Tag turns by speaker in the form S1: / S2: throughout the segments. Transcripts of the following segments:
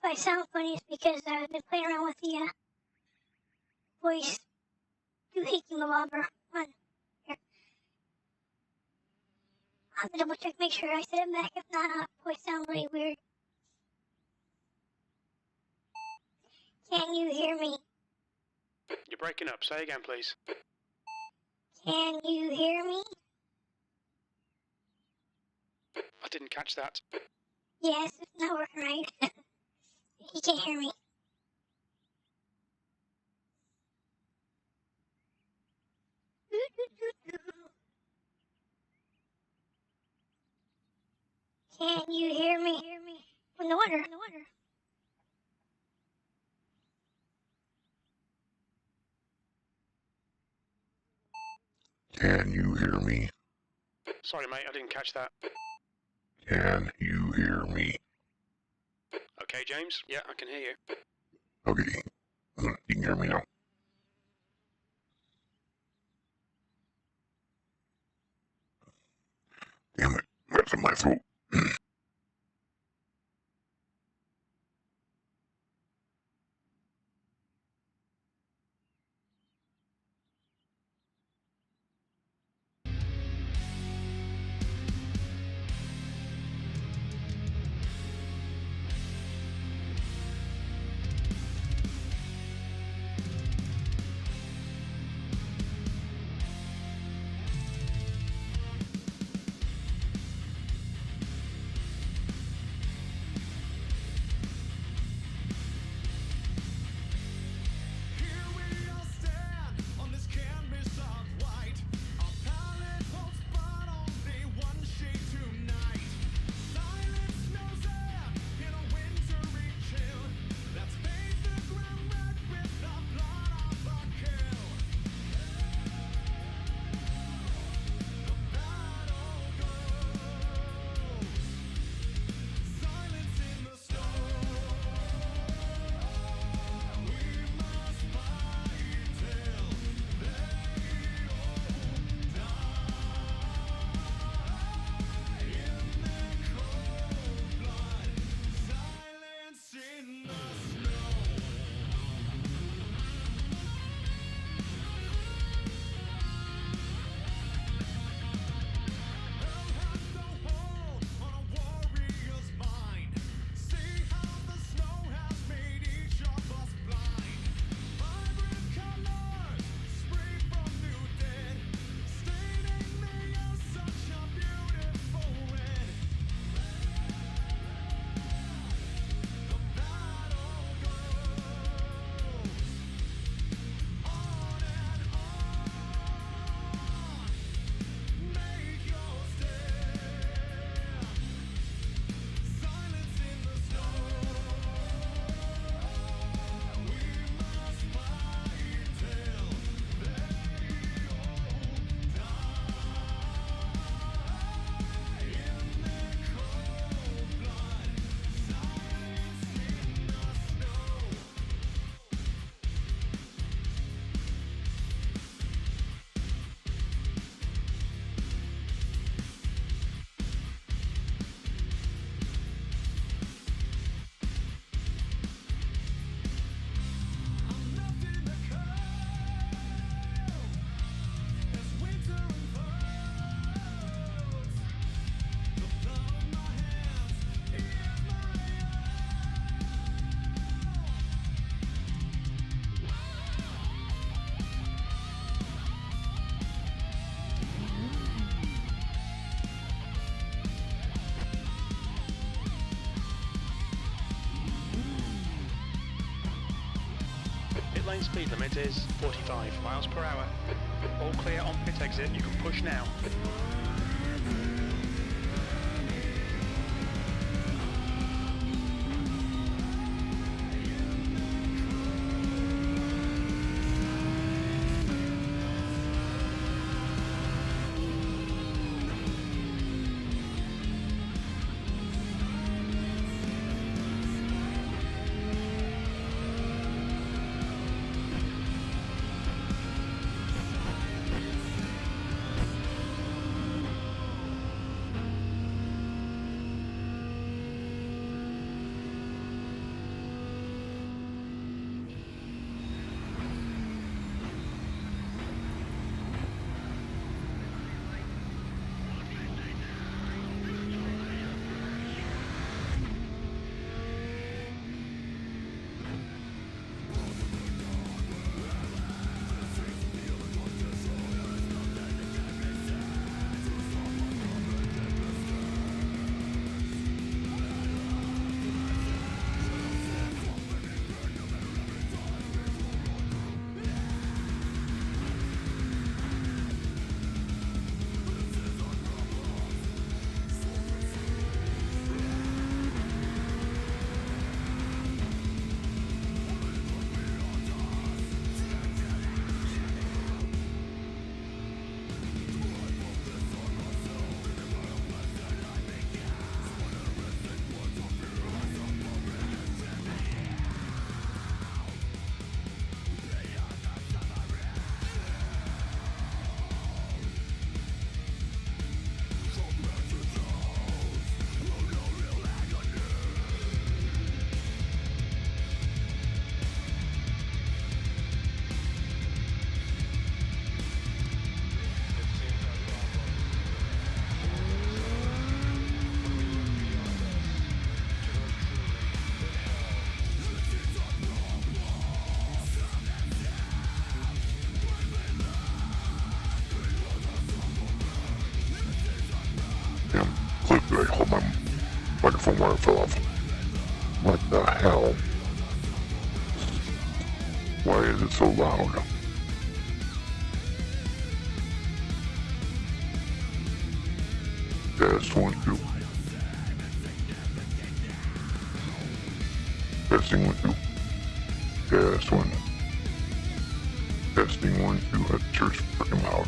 S1: I sound funny is because I've been playing around with the voice doohickey-mabobber on here. I'll double check, make sure I set it back. If not, I'll voice sound really weird. Can you hear me?
S2: You're breaking up. Say again, please.
S1: Can you hear me?
S2: I didn't catch that.
S1: Yes, it's not working right. You can't hear me. Can you hear me? No wonder.
S3: Can you hear me?
S2: Sorry, mate, I didn't catch that.
S3: Can you hear me?
S2: Okay, James? Yeah, I can hear you.
S3: Okay, you can hear me now. Damn it, that's in my throat.
S2: Pit lane speed limit is 45 miles per hour. All clear on pit exit, you can push now.
S3: goddamn clip that I hold my microphone wire fell off. What the hell? Why is it so loud? Test 1, 2. Testing 1, 2. Test 1. Testing 1, 2. That church freaking loud.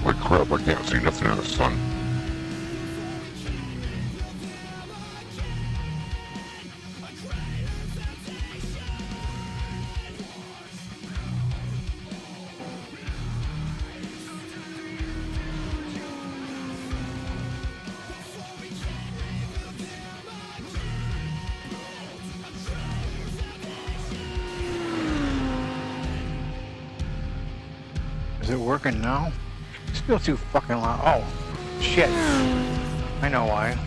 S3: Like crap, I can't see nothing in the sun.
S4: Is it working now? Still too fucking loud. Oh, shit. I know why.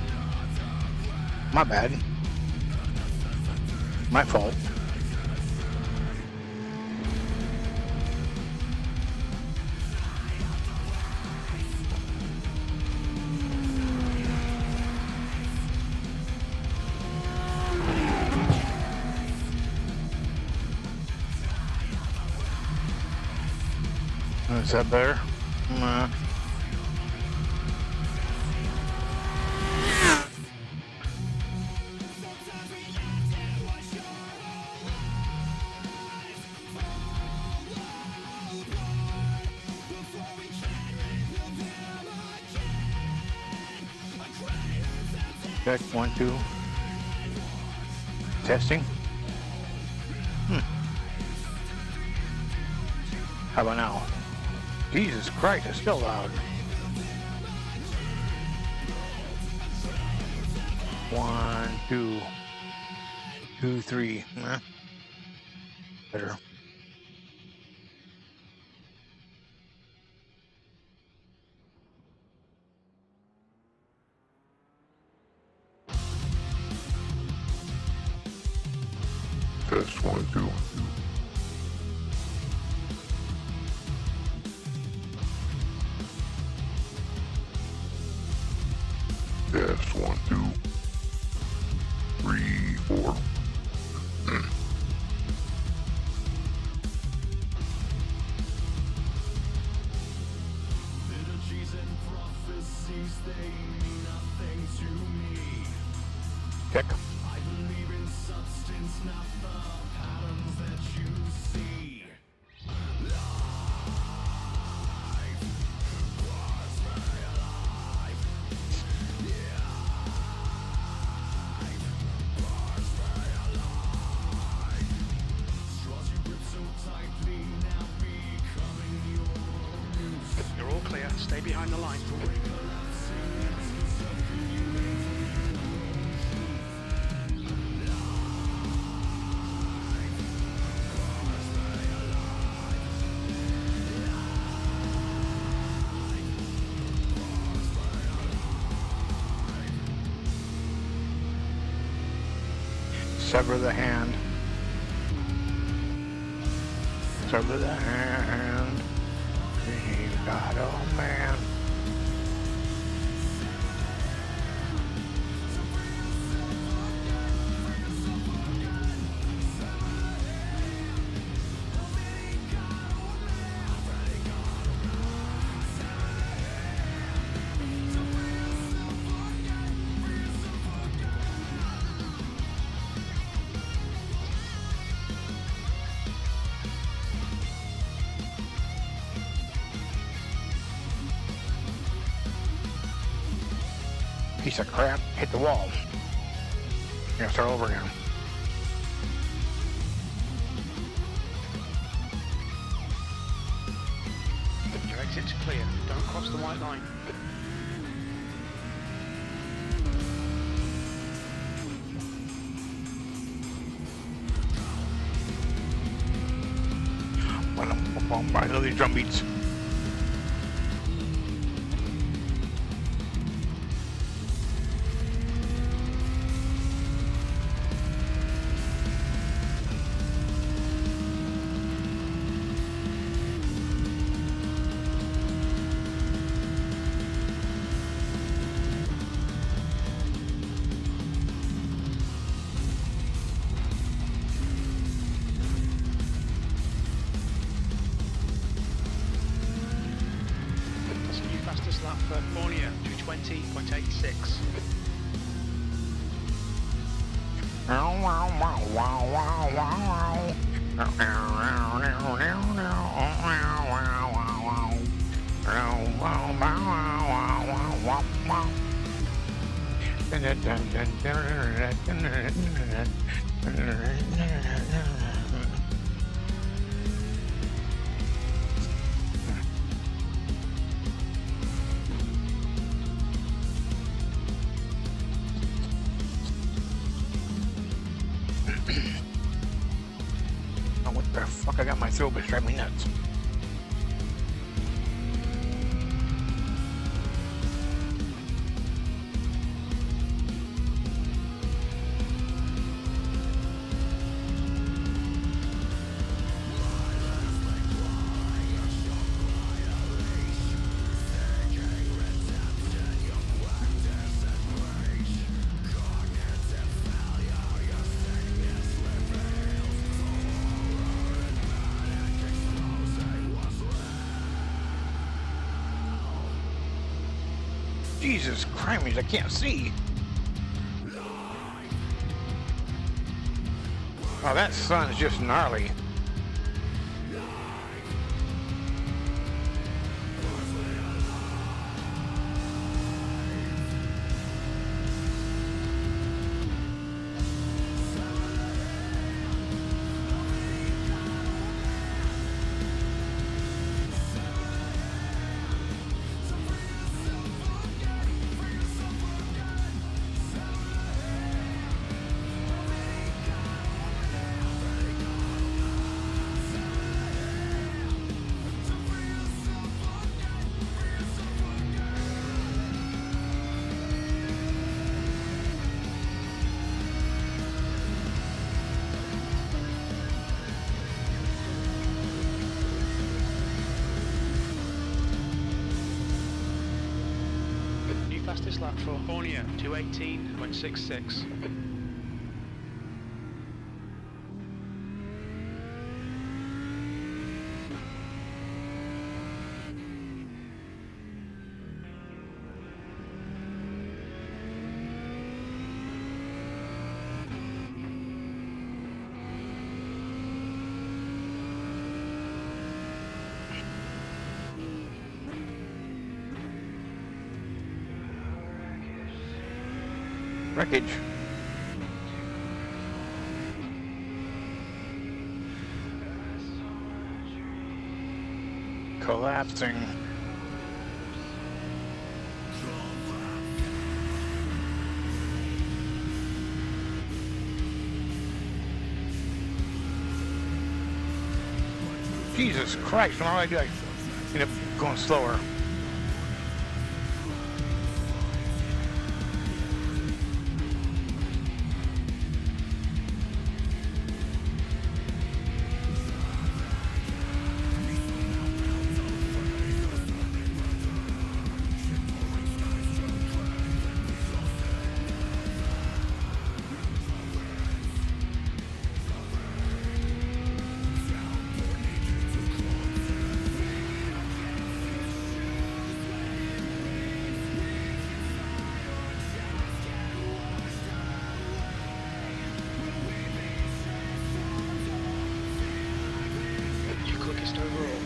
S4: My bad. My fault. Is that better? Nah. Check 1, 2. Testing. How about now? Jesus Christ, it's still loud. 1, 2, 2, 3. Better.
S3: Test 1, 2. Test 1, 2. 3, 4.
S5: Liturgies and prophecies, they mean nothing to me.
S4: Kick.
S5: I believe in substance, not the patterns that you see. Life was very alive. Yeah. Life was very alive. Straws you grip so tightly, now becoming your muse.
S2: You're all clear. Stay behind the line.
S4: Sever the hand. Sever the hand. Dear God, oh man. Piece of crap, hit the wall. Gotta start over again.
S2: Your exit's clear. Don't cross the white line.
S4: I know these drum beats.
S2: That's a new fastest lap for Borneo, 220.86.
S4: Oh, what the fuck? I got my throat, but it's driving me nuts. Jesus Christ, I can't see. Oh, that sun's just gnarly.
S2: Fastest lap for Ornia, 2:18.66.
S4: Wreckage. Collapsing. Jesus Christ, when I do, I end up going slower.
S2: You quickest overall.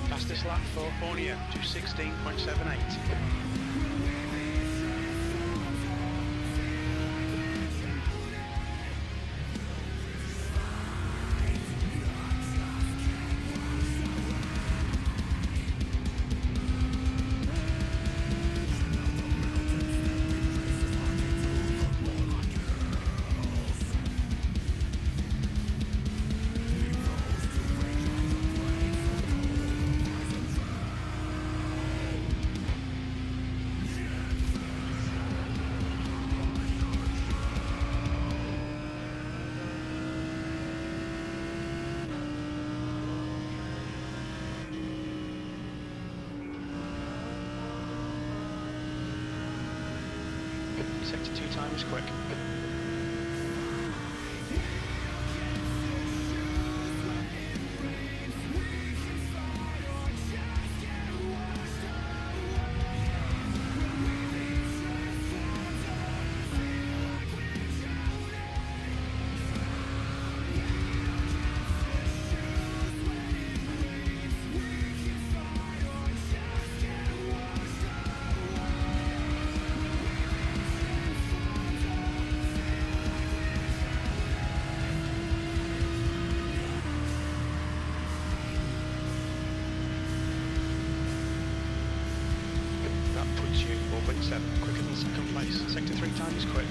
S2: Fastest lap for Ornia, 2:16.78. Sector 2 time is quick. That puts you 4.7, quicker than second place. Sector 3 time is quick.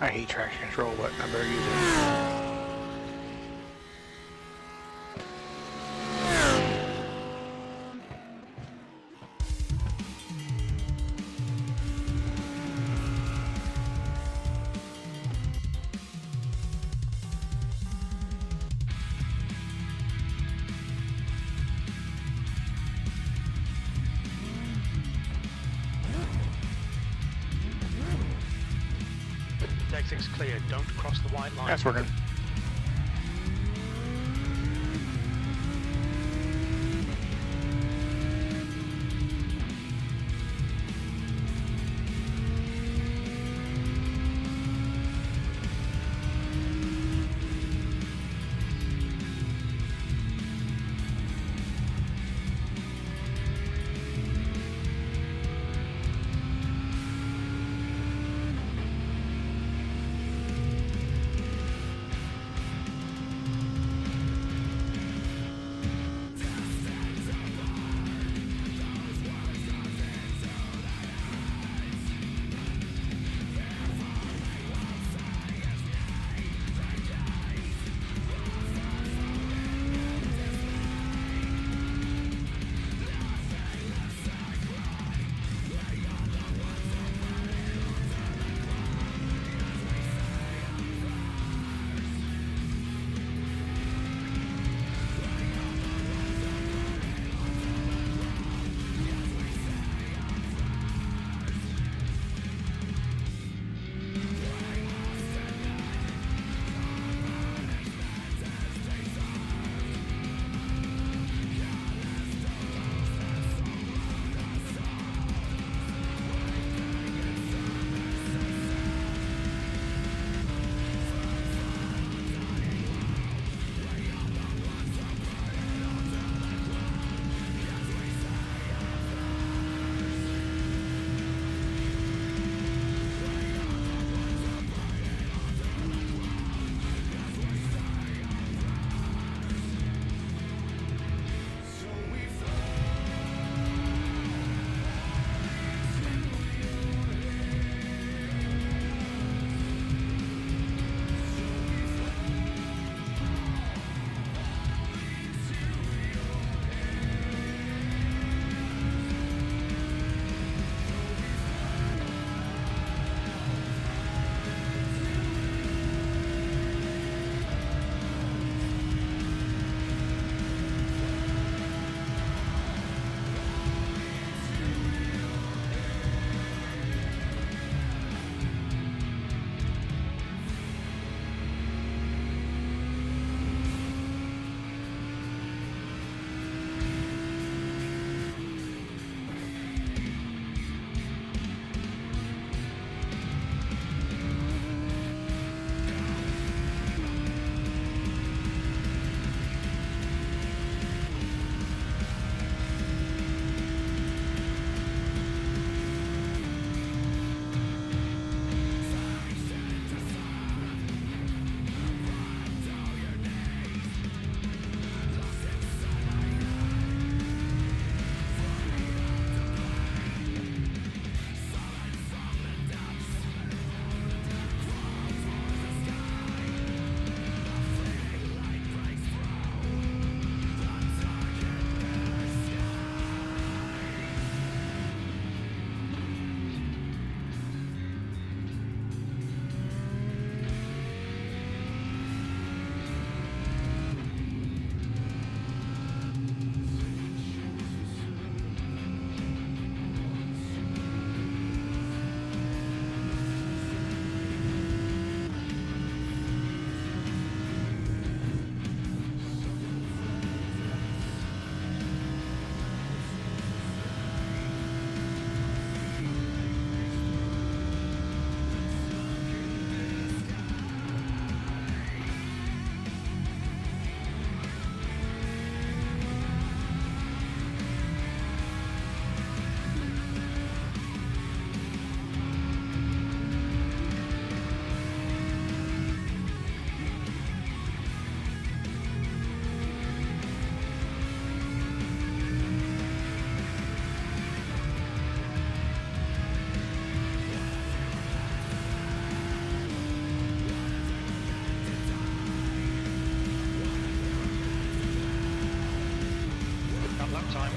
S4: I hate traction control, but I better use it.
S2: Everything's clear. Don't cross the white line.
S4: That's working.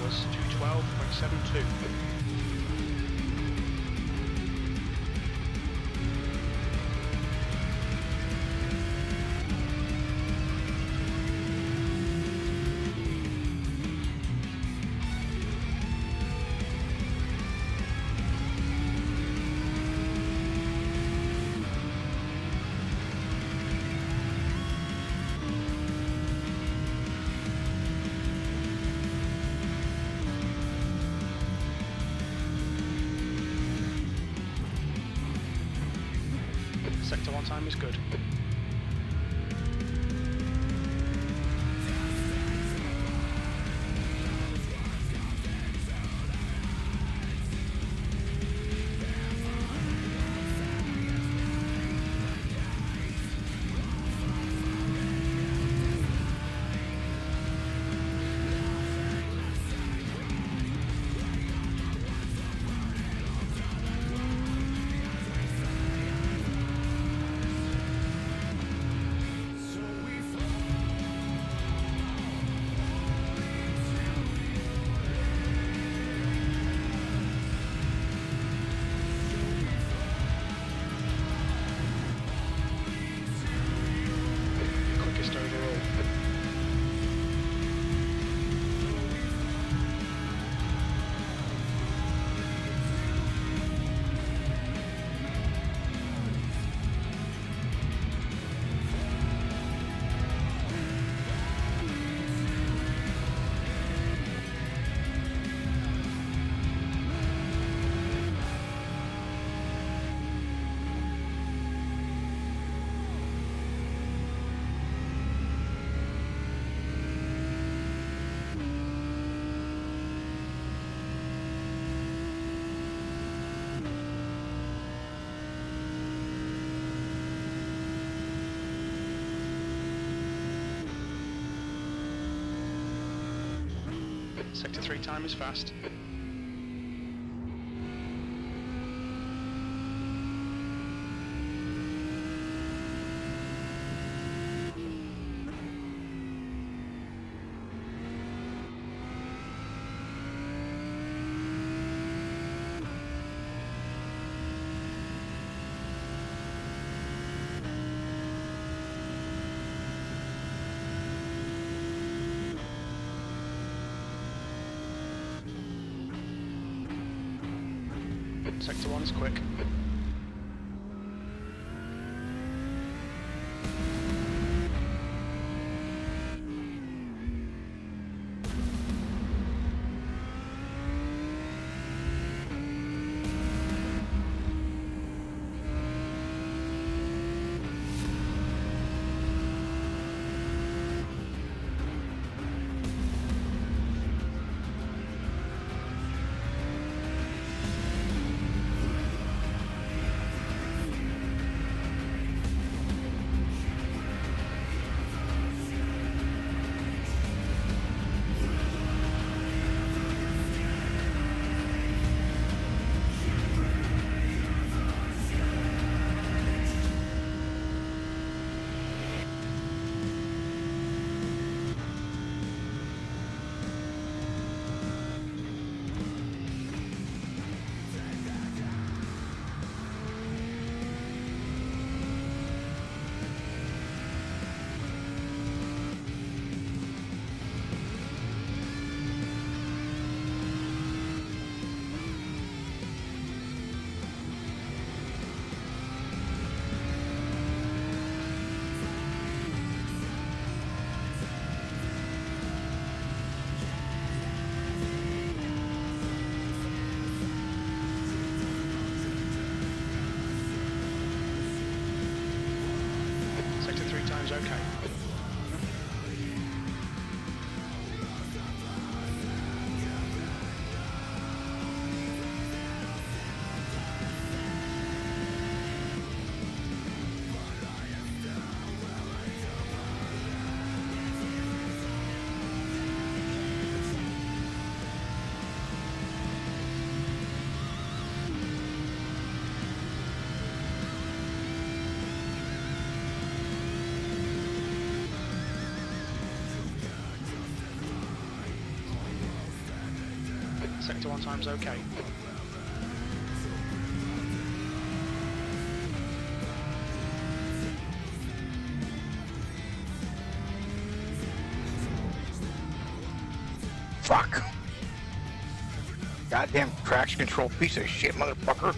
S2: was 212.72. 1 time is good. Quickest overall. Sector 3 time is fast. Sector 1 is quick. Sector 3 time's okay. Sector 1 time's okay.
S4: Fuck. Goddamn traction control piece of shit, motherfucker.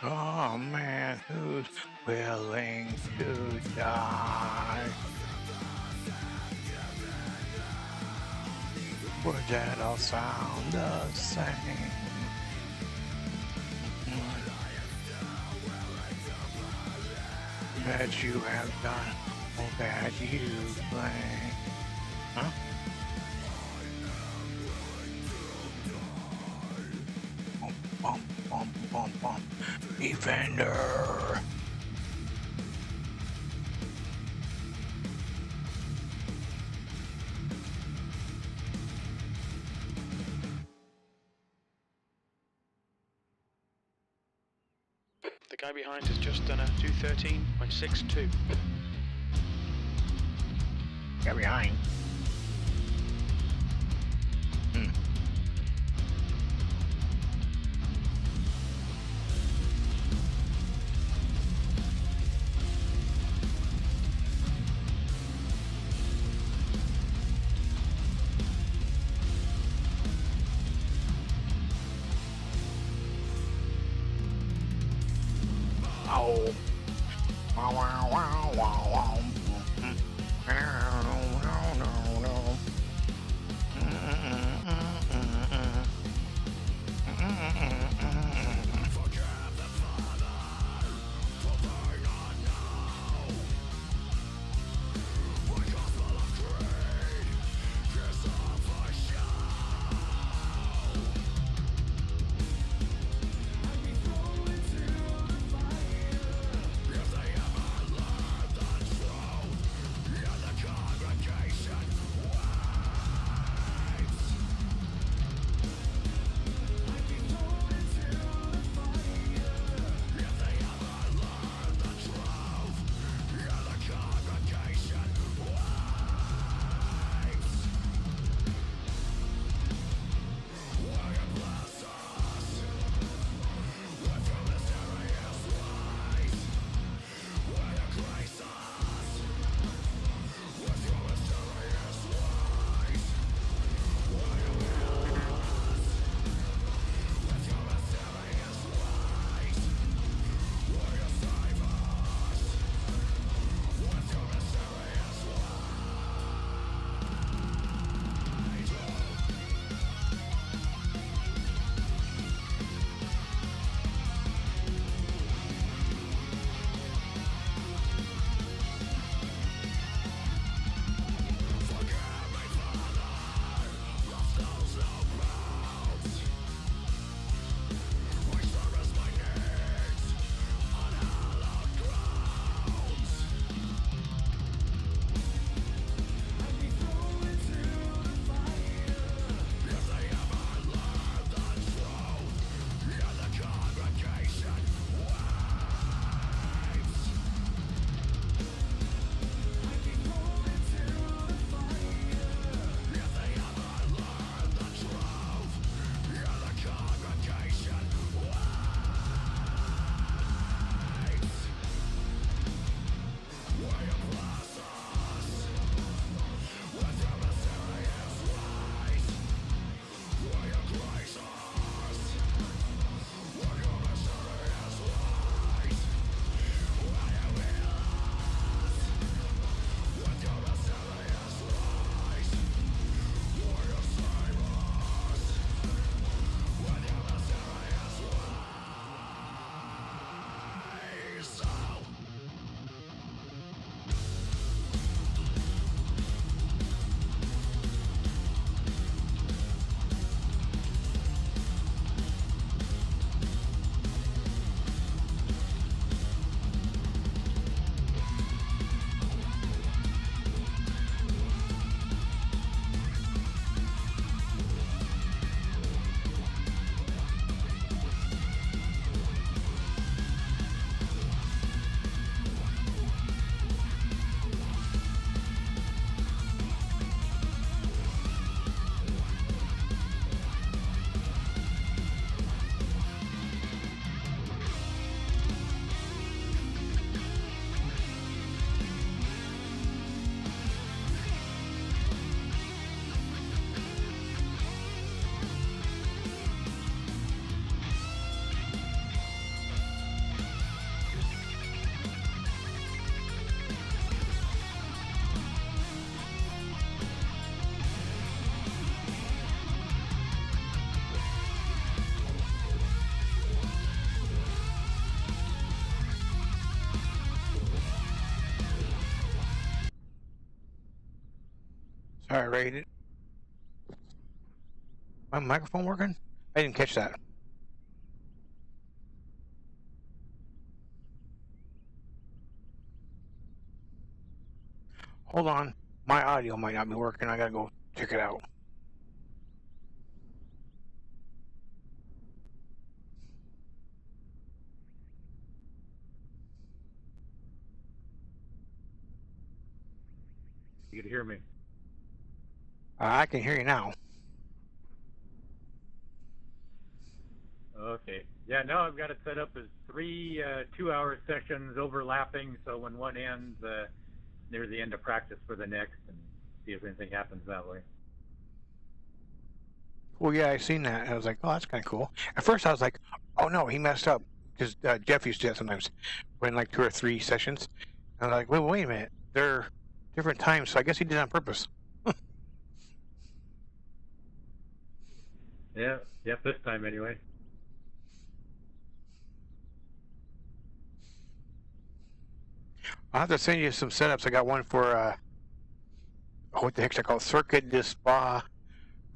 S4: Oh man, who's willing to die? Would that all sound the same? That you have done all that you claim. Huh? Bum, bum, bum, bum. Defender.
S2: The guy behind has just done a 213.62.
S4: Get behind. Oh. Wow, wow, wow, wow, wow. Sorry, rated. My microphone working? I didn't catch that. Hold on. My audio might not be working. I gotta go check it out.
S6: You can hear me.
S4: I can hear you now.
S6: Okay. Yeah, now I've got it set up as 3 2-hour sessions overlapping, so when one ends, near the end of practice for the next, and see if anything happens that way.
S4: Well, yeah, I seen that. I was like, oh, that's kind of cool. At first, I was like, oh no, he messed up, because Jeff used to do that sometimes, when like 2 or 3 sessions. I was like, wait a minute, they're different times, so I guess he did it on purpose.
S6: Yeah, yep, this time anyway.
S4: I'll have to send you some setups. I got one for, what the heck's that called? Circuit de Spa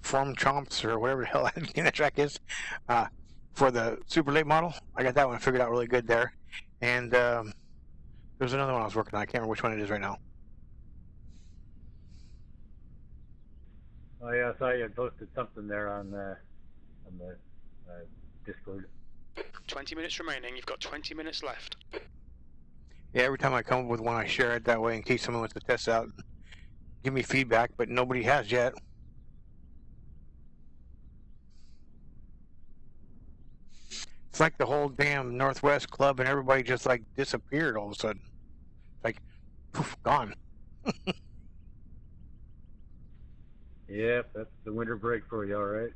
S4: Form Chomps, or whatever the hell that track is, for the super late model. I got that one figured out really good there. And there's another one I was working on. I can't remember which one it is right now.
S6: Oh yeah, I saw you had posted something there on the Discord.
S2: 20 minutes remaining. You've got 20 minutes left.
S4: Yeah, every time I come up with one, I share it that way in case someone wants to test out, give me feedback, but nobody has yet. It's like the whole damn Northwest Club and everybody just like disappeared all of a sudden. Like, poof, gone.
S6: Yep, that's the winter break for you, all right.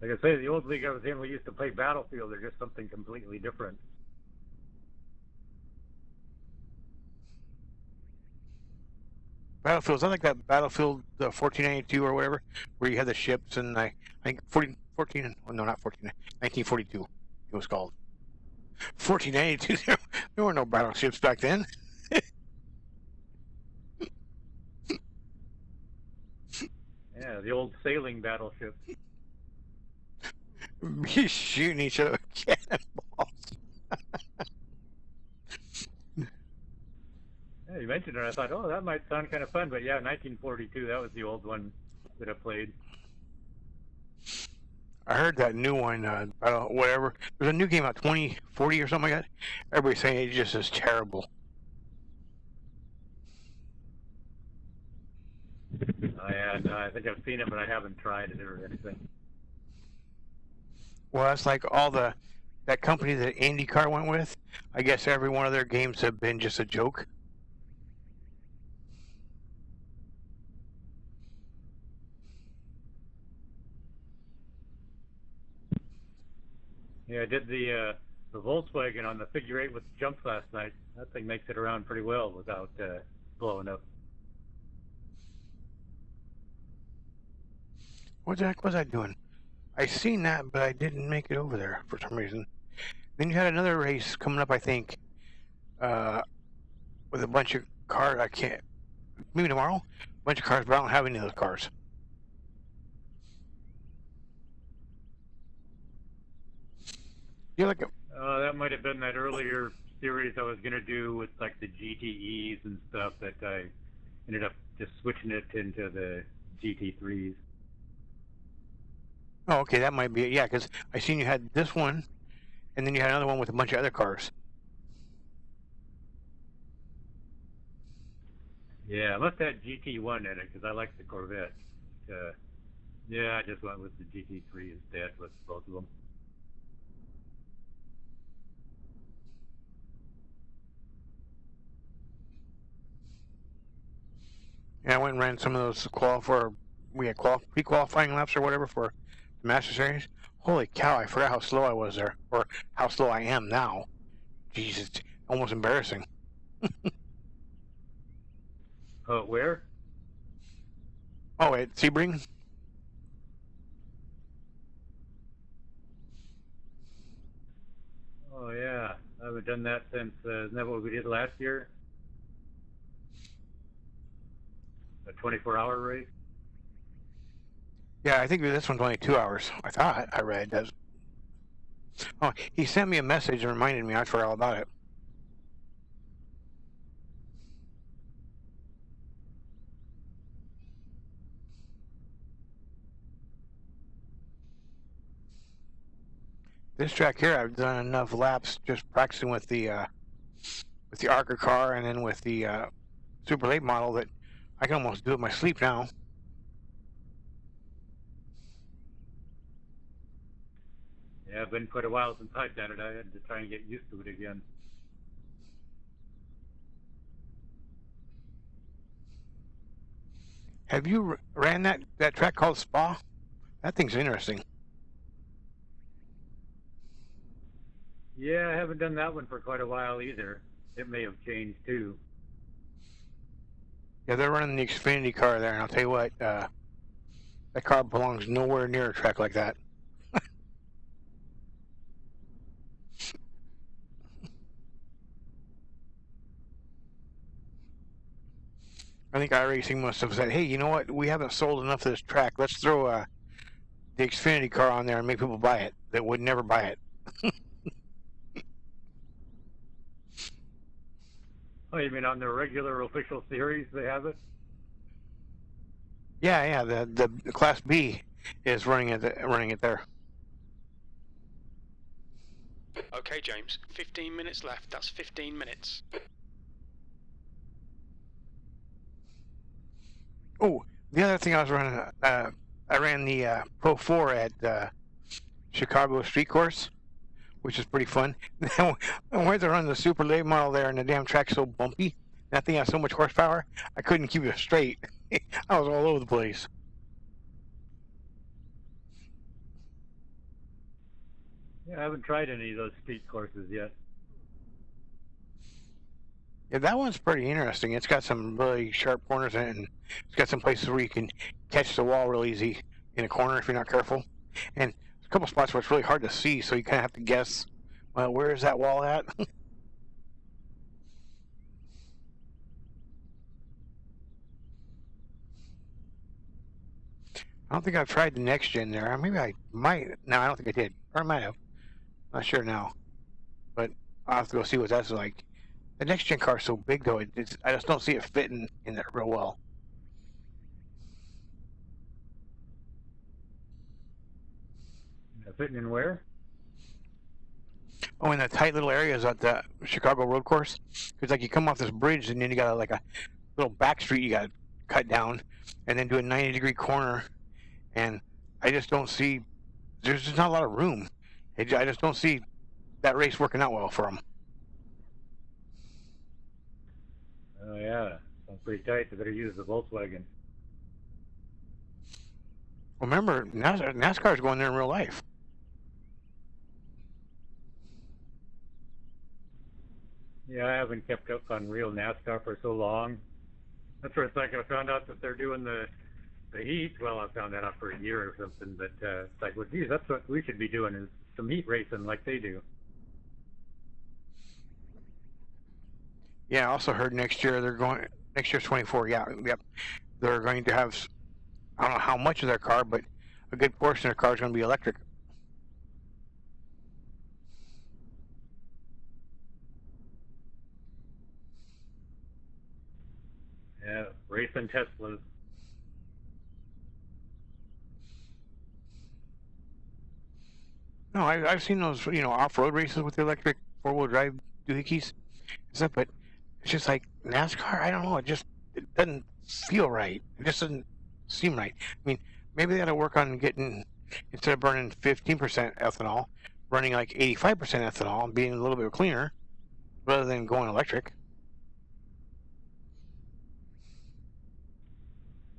S6: Like I say, the old league I was in, we used to play Battlefield. They're just something completely different.
S4: Battlefield, is that like that Battlefield 1492 or whatever, where you had the ships and I think 14, well, no, not 14, 1942 it was called. 1492, there were no battleships back then.
S6: Yeah, the old sailing battleship.
S4: Shooting each other with cannonballs.
S6: Yeah, you mentioned it. I thought, oh, that might sound kind of fun. But yeah, 1942, that was the old one that I played.
S4: I heard that new one, whatever. There's a new game out, 2040 or something like that. Everybody's saying it just is terrible.
S6: Oh yeah, no, I think I've seen it, but I haven't tried it or anything.
S4: Well, that's like all that company that IndyCar went with. I guess every one of their games have been just a joke.
S6: Yeah, I did the Volkswagen on the figure 8 with the jumps last night. That thing makes it around pretty well without blowing up.
S4: What the heck was I doing? I seen that, but I didn't make it over there for some reason. Then you had another race coming up, I think, with a bunch of cars. I can't. Maybe tomorrow. A bunch of cars, but I don't have any of those cars. You're like
S6: That might have been that earlier series I was going to do with like the GTEs and stuff that I ended up just switching it into the GT3s.
S4: Oh, okay, that might be it. Yeah, because I seen you had this one, and then you had another one with a bunch of other cars.
S6: Yeah, I must have had GT1 in it because I like the Corvette. Yeah, I just went with the GT3 instead with both of them.
S4: Yeah, I went and ran some of those pre-qualifying laps or whatever for the Master Series. Holy cow, I forgot how slow I was there, or how slow I am now. Jesus, it's almost embarrassing.
S6: Oh, where?
S4: Oh, at Sebring?
S6: Oh, yeah. I haven't done that since, isn't that what we did last year? A 24-hour race?
S4: Yeah, I think this one's only 2 hours. I thought I read that. Oh, he sent me a message and reminded me. I forgot all about it. This track here, I've done enough laps just practicing with the ARCA car and then with the super late model that I can almost do it in my sleep now.
S6: Yeah, it's been quite a while since I've done it. I had to try and get used to it again.
S4: Have you ran that track called Spa? That thing's interesting.
S6: Yeah, I haven't done that one for quite a while either. It may have changed too.
S4: Yeah, they're running the Xfinity car there, and I'll tell you what, that car belongs nowhere near a track like that. I think iRacing must have said, hey, you know what? We haven't sold enough of this track. Let's throw the Xfinity car on there and make people buy it that would never buy it.
S6: Oh, you mean on the regular official series they have it?
S4: Yeah, the Class B is running it there.
S2: Okay, James, 15 minutes left. That's 15 minutes.
S4: Oh, the other thing I was running, I ran the Pro 4 at Chicago Street Course, which is pretty fun. I went to run the super late model there, and the damn track's so bumpy. That thing has so much horsepower, I couldn't keep it straight. I was all over the place.
S6: Yeah, I haven't tried any of those street courses yet.
S4: Yeah, that one's pretty interesting. It's got some really sharp corners in it, and it's got some places where you can catch the wall real easy in a corner if you're not careful. And there's a couple spots where it's really hard to see, so you kind of have to guess, well, where is that wall at? I don't think I've tried the next gen there. Maybe I might. No, I don't think I did. Or I might have. Not sure now. But I'll have to go see what that's like. The next gen car is so big, though. I just don't see it fitting in there real well.
S6: Fitting in where?
S4: Oh, in the tight little areas at the Chicago road course. Because like you come off this bridge, and then you got like a little back street you got to cut down, and then do a 90-degree corner. And I just don't see. There's just not a lot of room. I just don't see that race working out well for them.
S6: Oh yeah, sounds pretty tight. They better use the Volkswagen.
S4: Remember, NASCAR's going there in real life.
S6: Yeah, I haven't kept up on real NASCAR for so long. That's where it's like I found out that they're doing the heat. Well, I found that out for a year or something. But it's like, well, geez, that's what we should be doing, is some heat racing like they do.
S4: Yeah, I also heard next year's 24. Yeah, yep. They're going to have, I don't know how much of their car, but a good portion of their car is going to be electric.
S6: Yeah, racing Teslas.
S4: No, I've seen those, off-road races with the electric four-wheel drive doohickeys and stuff, but it's just like NASCAR. I don't know. It doesn't feel right. It just doesn't seem right. I mean, maybe they got to work on getting, instead of burning 15% ethanol, running like 85% ethanol and being a little bit cleaner, rather than going electric.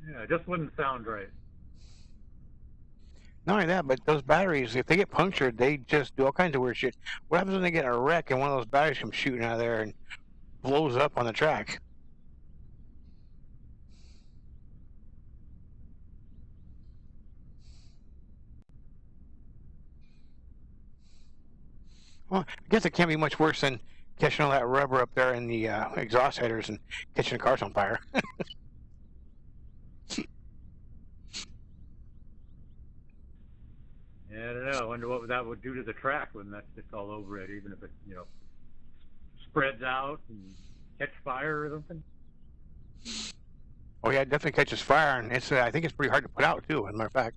S6: Yeah, it just wouldn't sound right.
S4: Not only that, but those batteries, if they get punctured, they just do all kinds of weird shit. What happens when they get in a wreck and one of those batteries comes shooting out of there and blows up on the track? Well, I guess it can't be much worse than catching all that rubber up there in the exhaust headers and catching the cars on fire.
S6: Yeah, I don't know. I wonder what that would do to the track when that's just all over it, even if it, spreads out and catch fire or something.
S4: Oh yeah, it definitely catches fire, and it's I think it's pretty hard to put out too. As a matter of fact.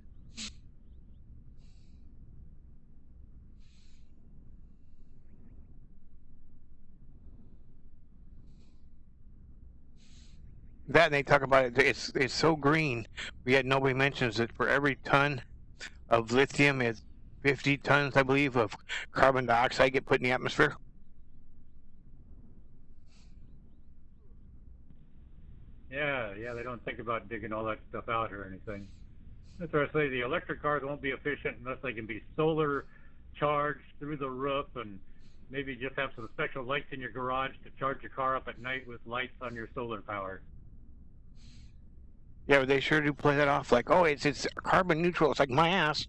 S4: That, and they talk about it. It's so green, but yet nobody mentions that for every ton of lithium, it's 50 tons, I believe, of carbon dioxide get put in the atmosphere.
S6: Yeah, they don't think about digging all that stuff out or anything. That's why I say the electric cars won't be efficient unless they can be solar charged through the roof, and maybe just have some special lights in your garage to charge your car up at night with lights on your solar power.
S4: Yeah, but they sure do play that off like, oh, it's carbon neutral. It's like, my ass.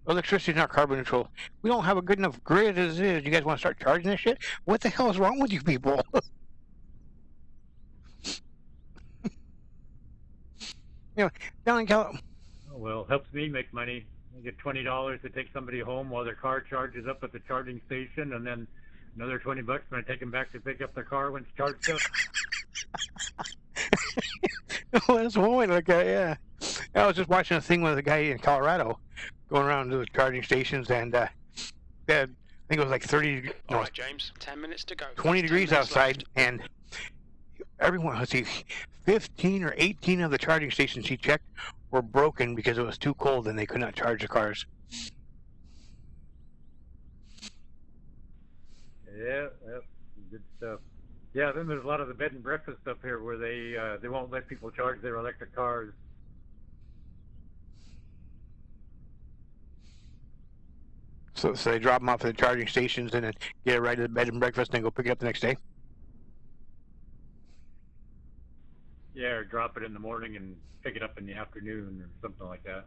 S4: Electricity's not carbon neutral. We don't have a good enough grid as is. You guys want to start charging this shit? What the hell is wrong with you people? Down in California.
S6: Oh, well, helps me make money. I get $20 to take somebody home while their car charges up at the charging station, and then another $20 when I take them back to pick up their car when it's charged up.
S4: Well, that's one way to look at it, yeah. I was just watching a thing with a guy in Colorado going around to the charging stations, and they had, I think it was like 30,
S2: All right, James, 10 minutes to go.
S4: 20 degrees
S2: 10 minutes
S4: outside,
S2: left.
S4: and everyone, let's see, 15 or 18 of the charging stations he checked were broken because it was too cold and they could not charge the cars.
S6: Yeah, good stuff. Yeah, then there's a lot of the bed and breakfast stuff here where they won't let people charge their electric cars.
S4: So they drop them off at the charging stations and then get it right to the bed and breakfast and then go pick it up the next day?
S6: Yeah, or drop it in the morning and pick it up in the afternoon or something like that.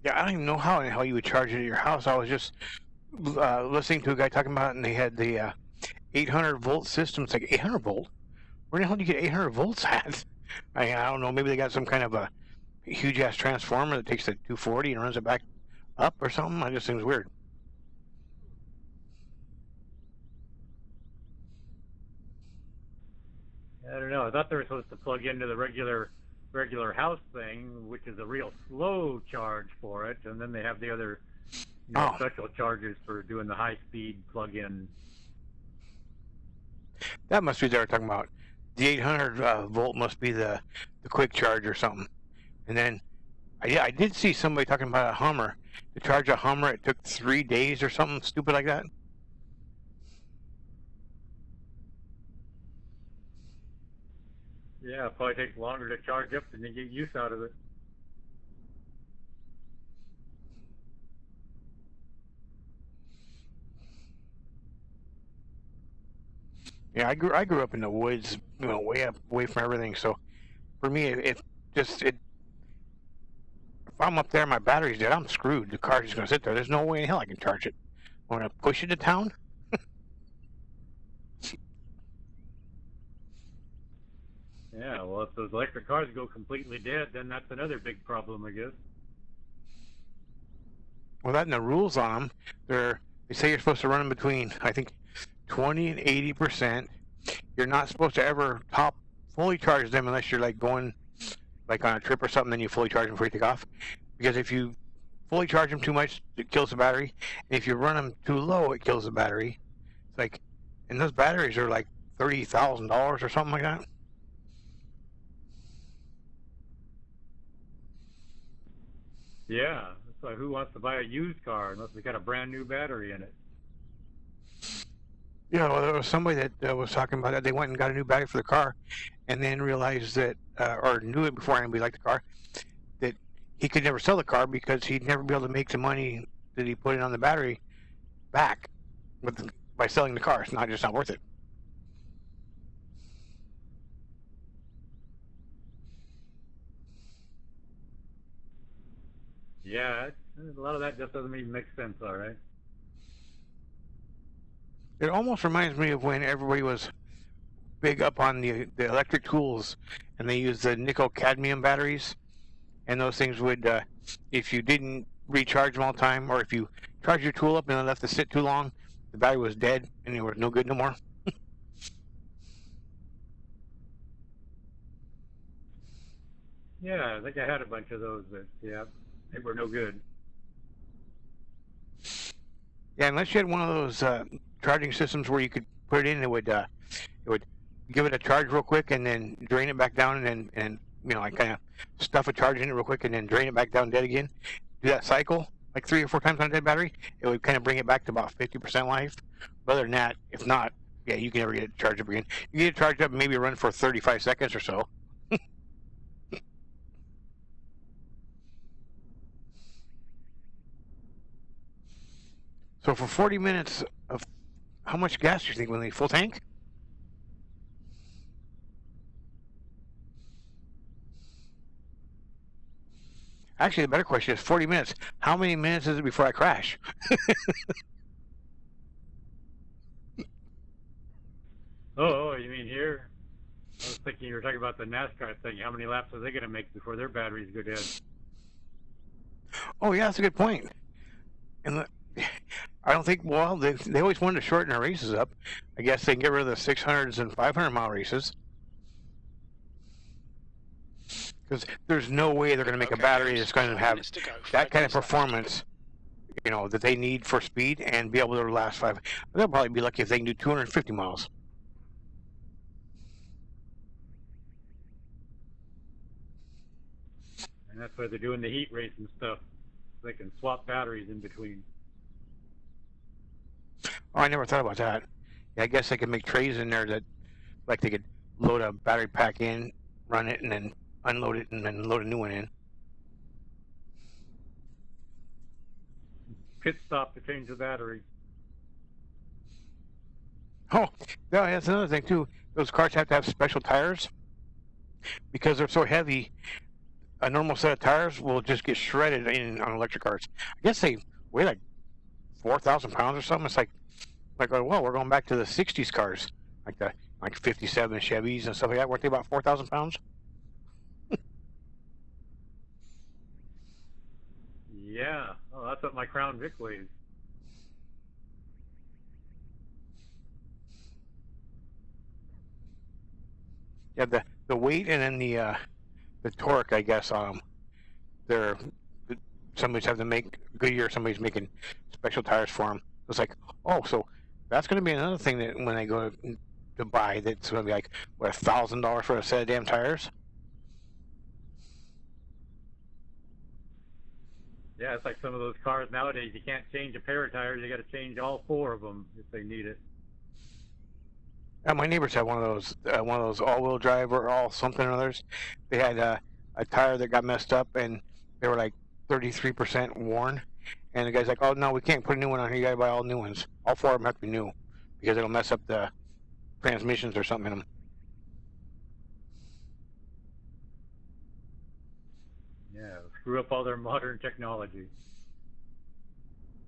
S4: Yeah, I don't even know how in the hell you would charge it at your house. I was just listening to a guy talking about it, and they had the 800 volt system. It's like 800 volt? Where the hell do you get 800 volts at? I don't know. Maybe they got some kind of a huge ass transformer that takes the 240 and runs it back up or something. I just think it's weird.
S6: I don't know. I thought they were supposed to plug into the regular house thing, which is a real slow charge for it, and then they have the other special chargers for doing the high-speed plug-in.
S4: That must be what they were talking about. The 800 volt must be the quick charge or something. And then I did see somebody talking about a Hummer. To charge a Hummer, it took 3 days or something stupid like that.
S6: Yeah, it probably takes longer to charge up than you get use out of it.
S4: Yeah, I grew up in the woods, way up, away from everything. So for me, if I'm up there, and my battery's dead, I'm screwed. The car's just gonna sit there. There's no way in hell I can charge it. I'm gonna push it to town.
S6: Yeah, well, if those electric cars go completely dead, then that's another big problem, I guess.
S4: Well, that and the rules on them, they say you're supposed to run them between, I think, 20 and 80%. You're not supposed to ever fully charge them unless you're like going like on a trip or something, then you fully charge them before you take off. Because if you fully charge them too much, it kills the battery. And if you run them too low, it kills the battery. It's like, and those batteries are like $30,000 or something like that.
S6: Yeah, that's why who wants to buy a used car unless it's got a brand new battery in it?
S4: Yeah, well, there was somebody that was talking about that. They went and got a new battery for the car, and then realized that, or knew it before anybody liked the car, that he could never sell the car because he'd never be able to make the money that he put in on the battery back by selling the car. It's just not worth it.
S6: Yeah, a lot of that just doesn't even make sense, all right?
S4: It almost reminds me of when everybody was big up on the electric tools, and they use the nickel cadmium batteries, and those things would, if you didn't recharge them all the time, or if you charged your tool up and then left it sit too long, the battery was dead and it was no good no more.
S6: Yeah, I think I had a bunch of those, but yeah, they were no good.
S4: Yeah, unless you had one of those charging systems where you could put it in, it would give it a charge real quick and then drain it back down, and you know, like kind of stuff a charge in it real quick and then drain it back down dead again. Do that cycle like 3 or 4 times on a dead battery. It would kind of bring it back to about 50% life. But other than that, if not, yeah, you can never get it charged up again. You get it charged up and maybe run for 35 seconds or so. So for 40 minutes of how much gas do you think? When they full tank? Actually, the better question is 40 minutes. How many minutes is it before I crash?
S6: Oh, you mean here? I was thinking you were talking about the NASCAR thing. How many laps are they going to make before their batteries go dead?
S4: Oh, yeah, that's a good point. And I don't think, well, they always wanted to shorten their races up. I guess they can get rid of the 600s and 500-mile races. Because there's no way they're going to make a battery that's going to have that kind of performance, you know, that they need for speed and be able to last 5. They'll probably be lucky if they can do 250 miles.
S6: And that's why they're doing the heat race and stuff. They can swap batteries in between.
S4: Oh, I never thought about that. Yeah, I guess they could make trays in there that, like, they could load a battery pack in, run it, and then unload it, and then load a new one in.
S6: Pit stop to change the battery.
S4: Oh, no, that's another thing, too. Those cars have to have special tires because they're so heavy. A normal set of tires will just get shredded on electric cars. I guess they weigh like 4,000 pounds or something. It's like, well, we're going back to the 60s cars, like 57 Chevys and stuff like that. Weren't they about 4,000 pounds?
S6: Yeah. Oh, that's what my Crown Vic weighs.
S4: Yeah, the weight and then the torque, I guess. Somebody's having to make Goodyear. Somebody's making special tires for them. It's like, oh, so that's going to be another thing that when they go to buy, that's going to be like, what, $1,000 for a set of damn tires?
S6: Yeah, it's like some of those cars nowadays. You can't change a pair of tires. You got to change all 4 of them if they need it.
S4: My neighbors had one of those all-wheel drive or all something or others. They had a tire that got messed up, and they were like 33% worn. And the guy's like, "Oh no, we can't put a new one on here. You gotta buy all new ones. All 4 of them have to be new because it'll mess up the transmissions or something in them."
S6: Yeah, screw up all their modern technology.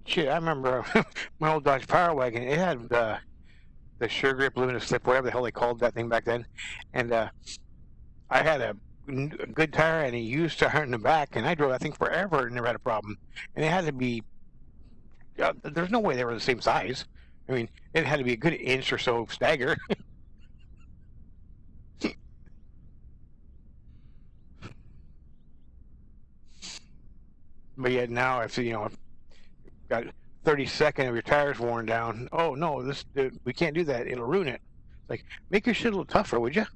S4: Shit, I remember my old Dodge Power Wagon. It had the sure grip limited slip, whatever the hell they called that thing back then. And I had a good tire and a used tire in the back, and I drove that thing forever and never had a problem. And it had to be, there's no way they were the same size. I mean, it had to be a good inch or so stagger. But yet now, if you know, got 32nd of your tires worn down, oh no, we can't do that. It'll ruin it. Like, make your shit a little tougher, would you?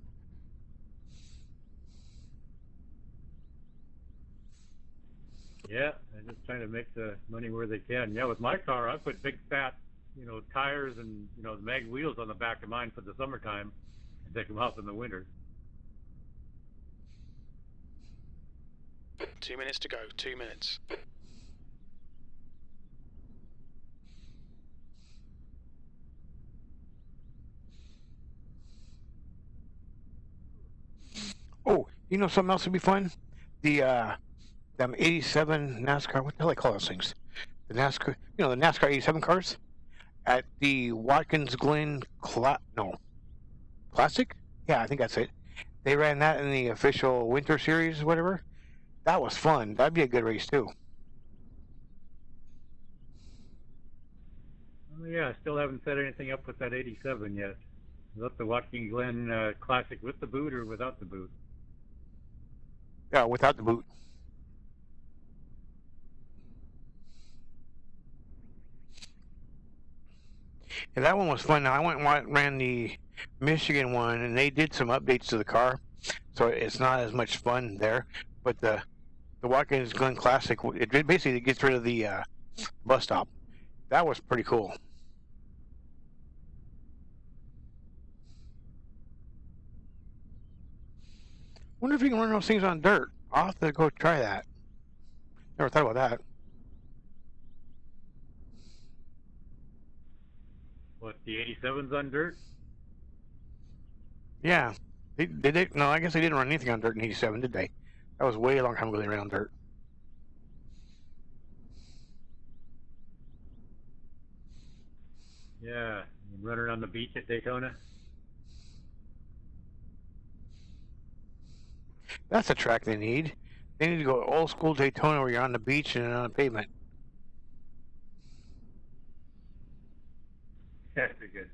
S6: Yeah, they're just trying to make the money where they can. Yeah, with my car, I put big fat, tires and the mag wheels on the back of mine for the summertime, and take them off in the winter.
S2: 2 minutes to go. 2 minutes.
S4: Oh, you know something else would be fun? The them 87 NASCAR, what the hell they call those things? The NASCAR, the NASCAR 87 cars at the Watkins Glen Classic? Yeah, I think that's it. They ran that in the official winter series, whatever. That was fun. That'd be a good race too.
S6: Oh, yeah, I still haven't set anything up with that 87 yet. Is that the Watkins Glen Classic with the boot or without the boot?
S4: Yeah, without the boot. Yeah, that one was fun. Now, I went and ran the Michigan one, and they did some updates to the car, so it's not as much fun there. But the Watkins Glen Classic, it basically gets rid of the bus stop. That was pretty cool. Wonder if you can run those things on dirt. I'll have to go try that. Never thought about that.
S6: What, the 87's on dirt?
S4: Yeah. Did they? No, I guess they didn't run anything on dirt in 87, did they? That was way a long time ago they ran on dirt.
S6: Yeah, running on the beach at Daytona.
S4: That's a track they need. They need to go old school Daytona where you're on the beach and on the pavement.
S6: That'd be good.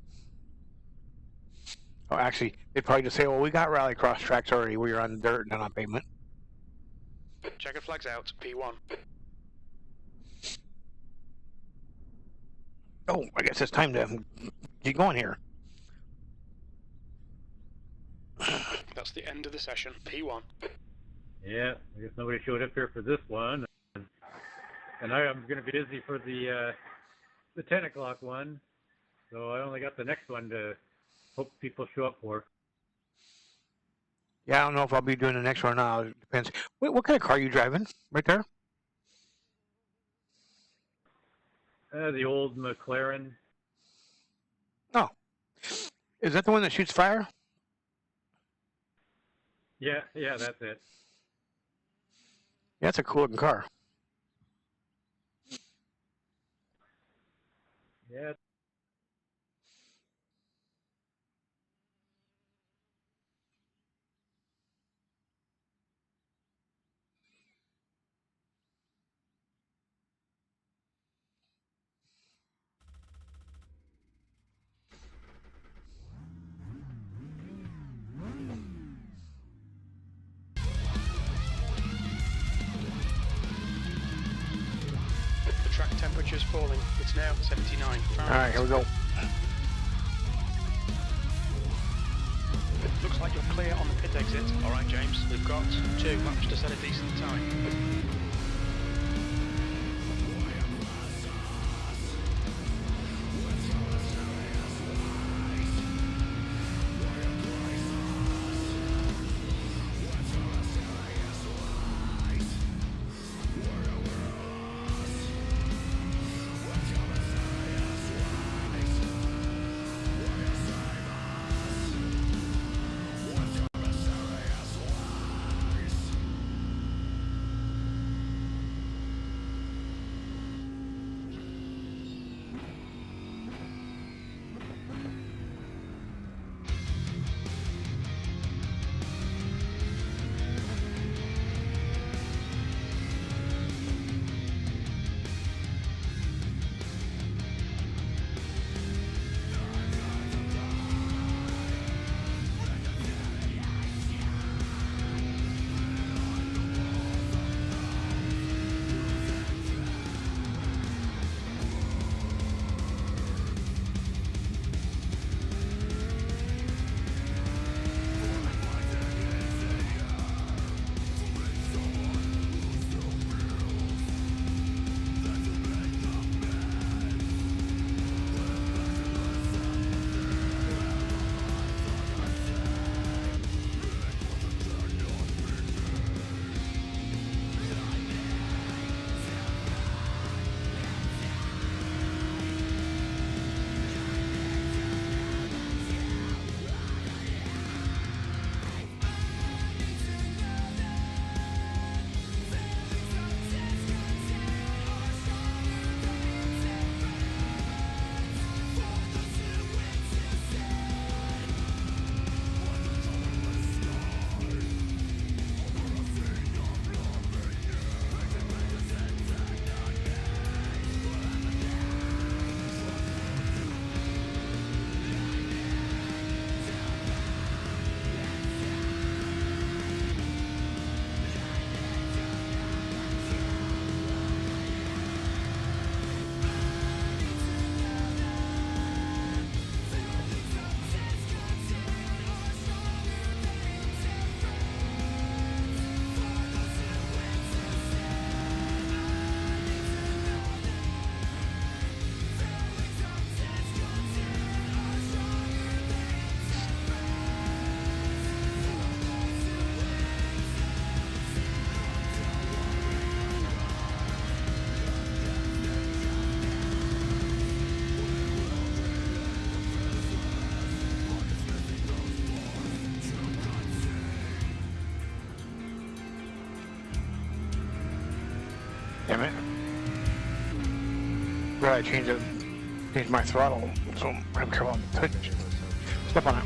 S4: Oh, actually, they'd probably just say, well, we got rallycross tracks already where you're on the dirt and not on pavement.
S2: Checker flags out, P1.
S4: Oh, I guess it's time to get going here.
S2: That's the end of the session, P1.
S6: Yeah, I guess nobody showed up here for this one. And I am going to be busy for the 10 o'clock one. So I only got the next one to hope people show up for.
S4: Yeah, I don't know if I'll be doing the next one or not. It depends. What kind of car are you driving right there?
S6: The old McLaren.
S4: Oh. Is that the one that shoots fire?
S6: Yeah, that's it.
S4: Yeah, that's a cool looking car.
S6: Yeah.
S2: The track temperature's falling. It's now 79.
S4: Alright, here we go.
S2: Looks like you're clear on the pit exit. Alright, James, we've got 2 laps to set a decent time.
S4: Damn it. Gotta change my throttle, so I'm careful on the touch. Step on it.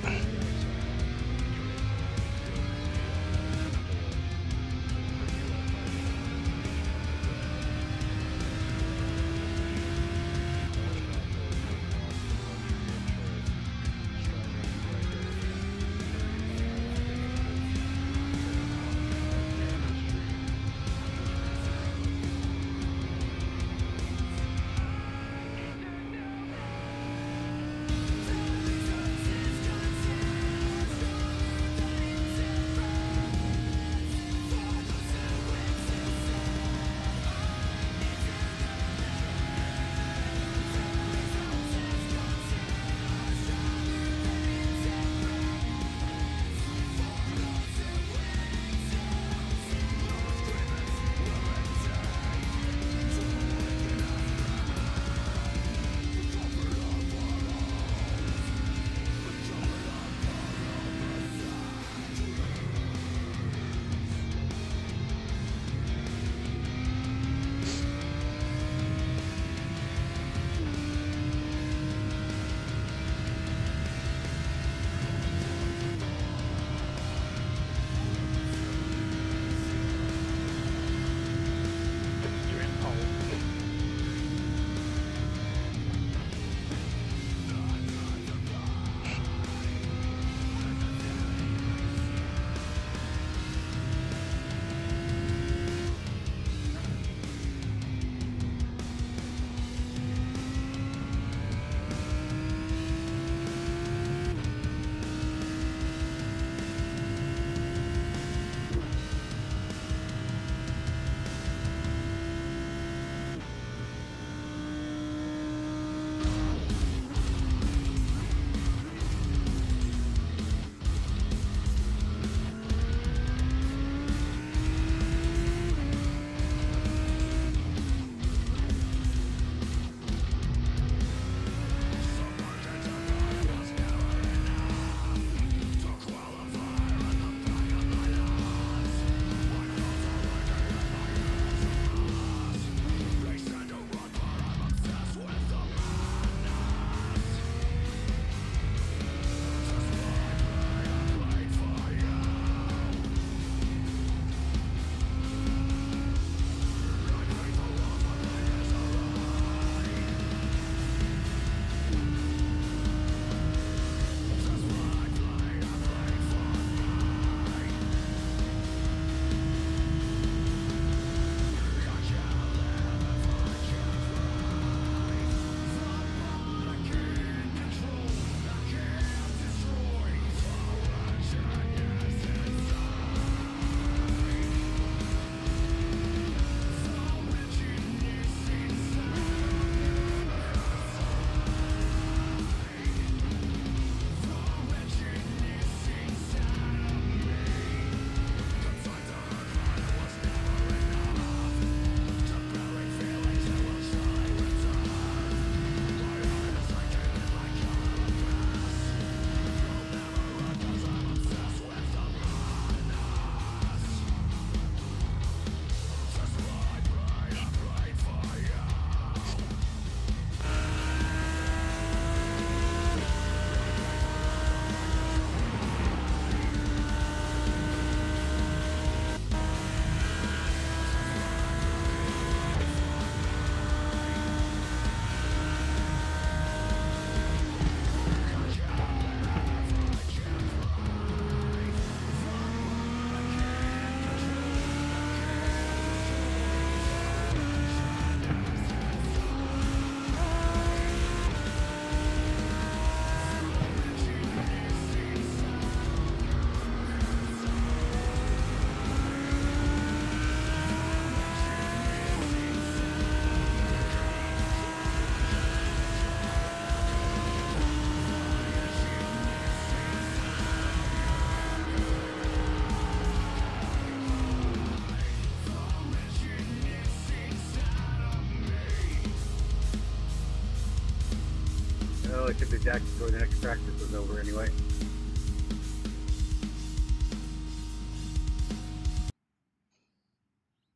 S6: Well, I took the jacket before the next practice was over anyway.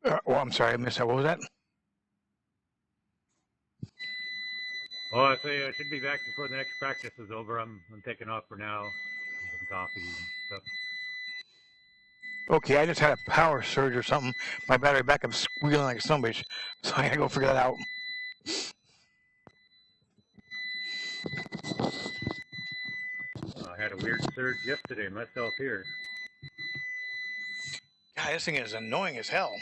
S4: Well, I'm sorry, I missed that. What was that?
S6: Oh, I say I should be back before the next practice is over. I'm taking off for now. Some coffee and stuff.
S4: Okay, I just had a power surge or something. My battery backup's squealing like some bitch, so I gotta go figure that out.
S6: I had a weird surge yesterday myself here.
S4: God, this thing is annoying as hell.